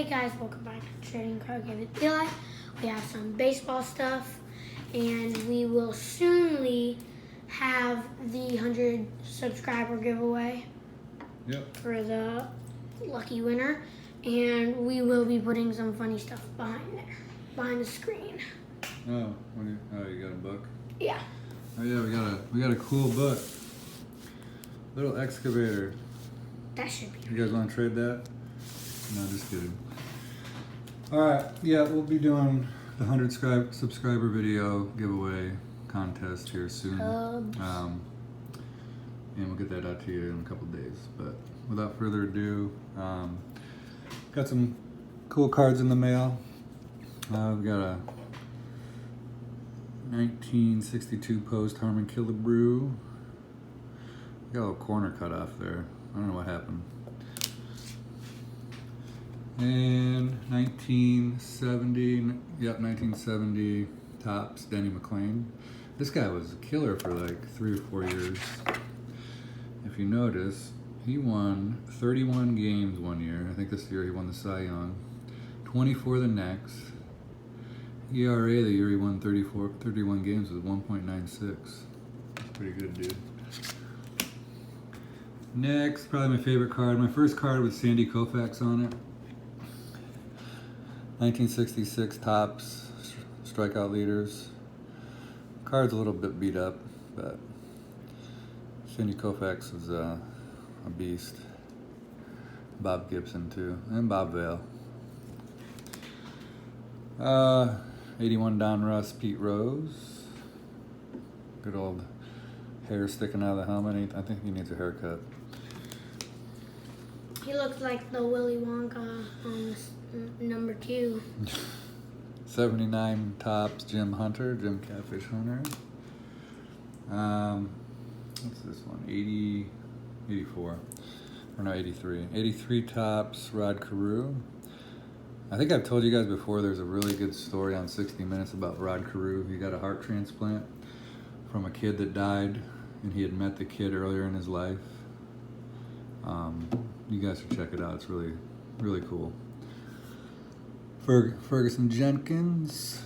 Hey guys, welcome back to Trading Card Game with Eli. We have some baseball stuff, and we will soonly have the 100 subscriber giveaway for the lucky winner, and we will be putting some funny stuff behind the screen. Oh, you got a book? Yeah. Oh yeah, we got a cool book. Little excavator. That should be. You guys want to trade that? No, just kidding. Alright, yeah, we'll be doing the 100 subscriber video giveaway contest here soon. And we'll get that out to you in a couple days. But without further ado, got some cool cards in the mail. We've got a 1962 post Harmon Killebrew. Got a little corner cut off there. I don't know what happened. And 1970 Topps Denny McLain. This guy was a killer for like 3 or 4 years. If you notice, he won 31 games one year. I think this year he won the Cy Young. 24 the next. ERA the year he won 31 games was 1.96. That's pretty good, dude. Next, probably my favorite card. My first card with Sandy Koufax on it. 1966 Topps strikeout leaders. Card's a little bit beat up, but Sandy Koufax was a beast. Bob Gibson too, and Bob Vale. 81 Don Russ Pete Rose. Good old hair sticking out of the helmet. I think he needs a haircut. He looks like the Willy Wonka on number 2. 79 Topps Jim Hunter, Jim Catfish Hunter. What's this one? 84. Or no, 83. 83 Topps Rod Carew. I think I've told you guys before, there's a really good story on 60 Minutes about Rod Carew. He got a heart transplant from a kid that died, and he had met the kid earlier in his life. You guys should check it out. It's really, really cool. Ferguson Jenkins.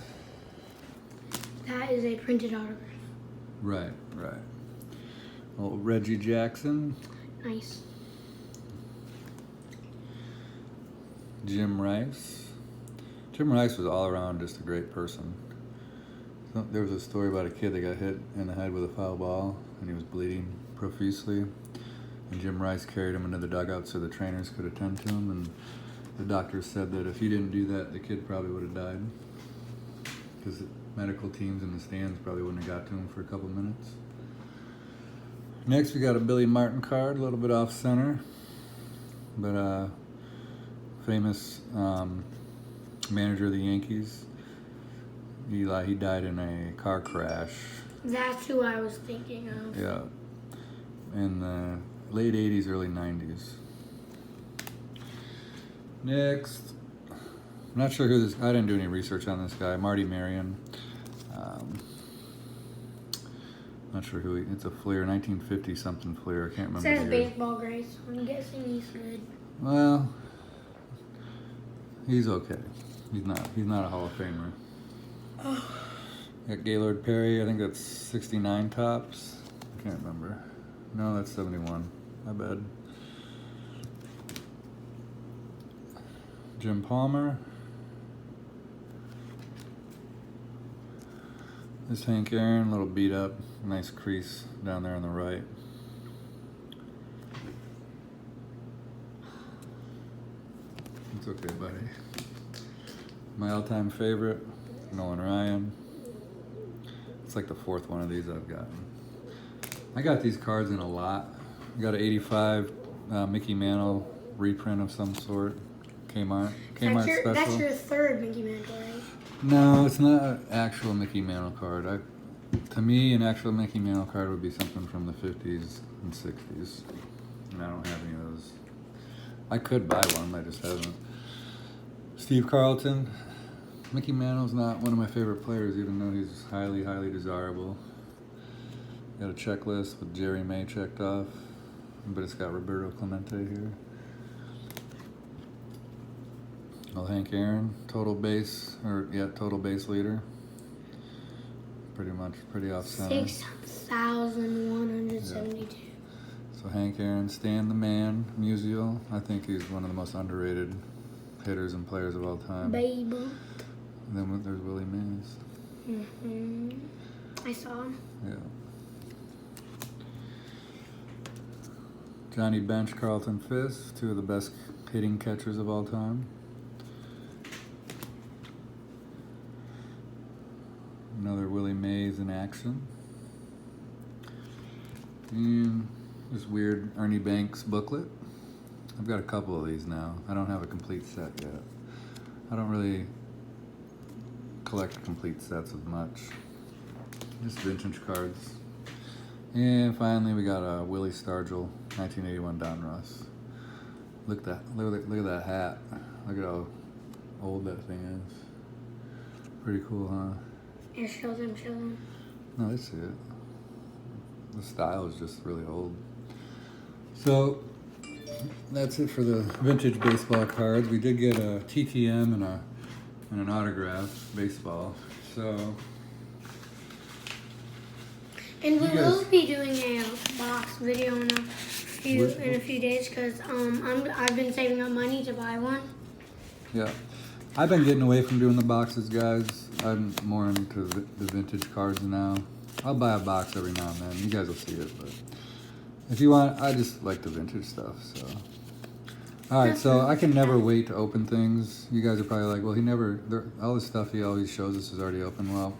That is a printed autograph. Right. Old Reggie Jackson. Nice. Jim Rice. Jim Rice was all around just a great person. There was a story about a kid that got hit in the head with a foul ball, and he was bleeding profusely. And Jim Rice carried him into the dugout so the trainers could attend to him. And the doctors said that if he didn't do that, the kid probably would have died. Because the medical teams in the stands probably wouldn't have got to him for a couple minutes. Next, we got a Billy Martin card, a little bit off center. But famous manager of the Yankees. Eli, he died in a car crash. That's who I was thinking of. Yeah. In the late 80s, early 90s. Next, I'm not sure who this, I didn't do any research on this guy, Marty Marion. Not sure who it's a Fleer, 1950 something Fleer, I can't remember. It says baseball grade, so I'm guessing he's good. Well, he's okay. He's not a Hall of Famer. Got Gaylord Perry, I think that's 69 Topps. I can't remember. No, that's 71. My bad. Jim Palmer. This Hank Aaron, a little beat up. Nice crease down there on the right. It's okay, buddy. My all-time favorite, Nolan Ryan. It's like the 4th one of these I've gotten. I got these cards in a lot. I got an 85 Mickey Mantle reprint of some sort. Kmart special. That's your 3rd Mickey Mantle, right? No, it's not an actual Mickey Mantle card. To me, an actual Mickey Mantle card would be something from the 50s and 60s. And I don't have any of those. I could buy one, I just haven't. Steve Carlton. Mickey Mantle's not one of my favorite players, even though he's highly, highly desirable. Got a checklist with Jerry May checked off, but it's got Roberto Clemente here. Well, Hank Aaron, total base leader. Pretty off center. 6,172. So Hank Aaron, Stan the Man, Musial. I think he's one of the most underrated hitters and players of all time. Babe. And then there's Willie Mays. I saw him. Yeah. Johnny Bench, Carlton Fisk, two of the best hitting catchers of all time. Another Willie Mays in action. And this weird Ernie Banks booklet. I've got a couple of these now. I don't have a complete set yet. I don't really collect complete sets of much. Just vintage cards. And finally we got a Willie Stargell 1981 Donruss. Look at that hat. Look at how old that thing is. Pretty cool, huh? Yeah, show them. No, I see it. The style is just really old. So that's it for the vintage baseball cards. We did get a TTM and an autograph baseball. So. And we will be doing a box video in a few days because I've been saving up money to buy one. Yeah, I've been getting away from doing the boxes, guys. I'm more into the vintage cards now. I'll buy a box every now and then. You guys will see it, but if you want, I just like the vintage stuff. So, all right. So I can never wait to open things. You guys are probably like, well, all the stuff he always shows us is already open. Well,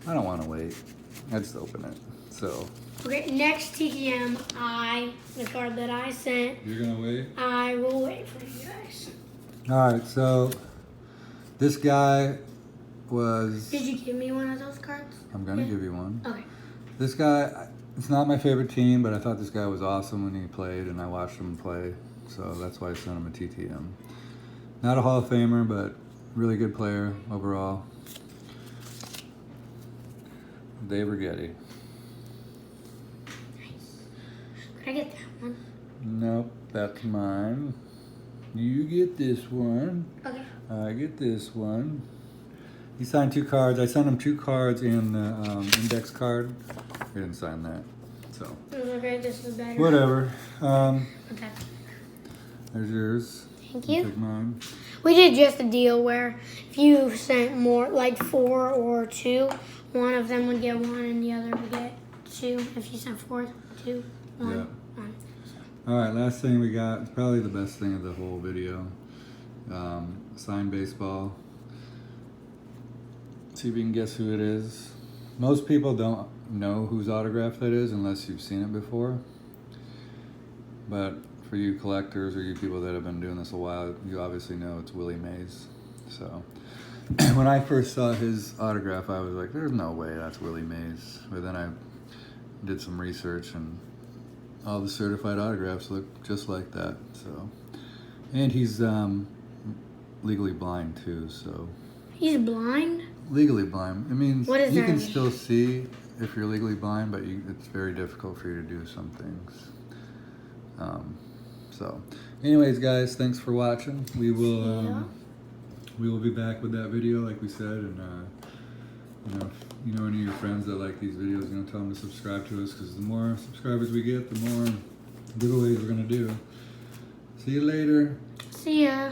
I don't want to wait. I just open it. So. Okay, next TTM, the card that I sent. You're gonna wait? I will wait for you guys. All right, so this guy was. Did you give me one of those cards? I'm gonna give you one. Okay. This guy, it's not my favorite team, but I thought this guy was awesome when he played, and I watched him play, so that's why I sent him a TTM. Not a Hall of Famer, but really good player overall. Dave Rigetti. Could I get that one? Nope, that's mine. You get this one. Okay. I get this one. He signed 2 cards. I sent him 2 cards and the index card. He didn't sign that, so. Okay, this is better. Whatever. Okay. There's yours. Thank you. Take mine. We did just a deal where if you sent more, like 4 or 2, one of them would get 1 and the other would get 2. If you sent 4, 2, 1, Yeah. 1. All right, last thing we got, it's probably the best thing of the whole video. Signed baseball. See if you can guess who it is. Most people don't know whose autograph that is unless you've seen it before. But for you collectors or you people that have been doing this a while, you obviously know it's Willie Mays. So when I first saw his autograph, I was like, there's no way that's Willie Mays. But then I did some research and all the certified autographs look just like that. So, and he's legally blind too. So He's blind? legally blind. It means What does you that can mean? still see if you're legally blind, but it's very difficult for you to do some things. So, anyways, guys, thanks for watching. We will be back with that video, like we said, and if you know any of your friends that like these videos, tell them to subscribe to us, because the more subscribers we get, the more giveaways we're gonna do. See you later. See ya.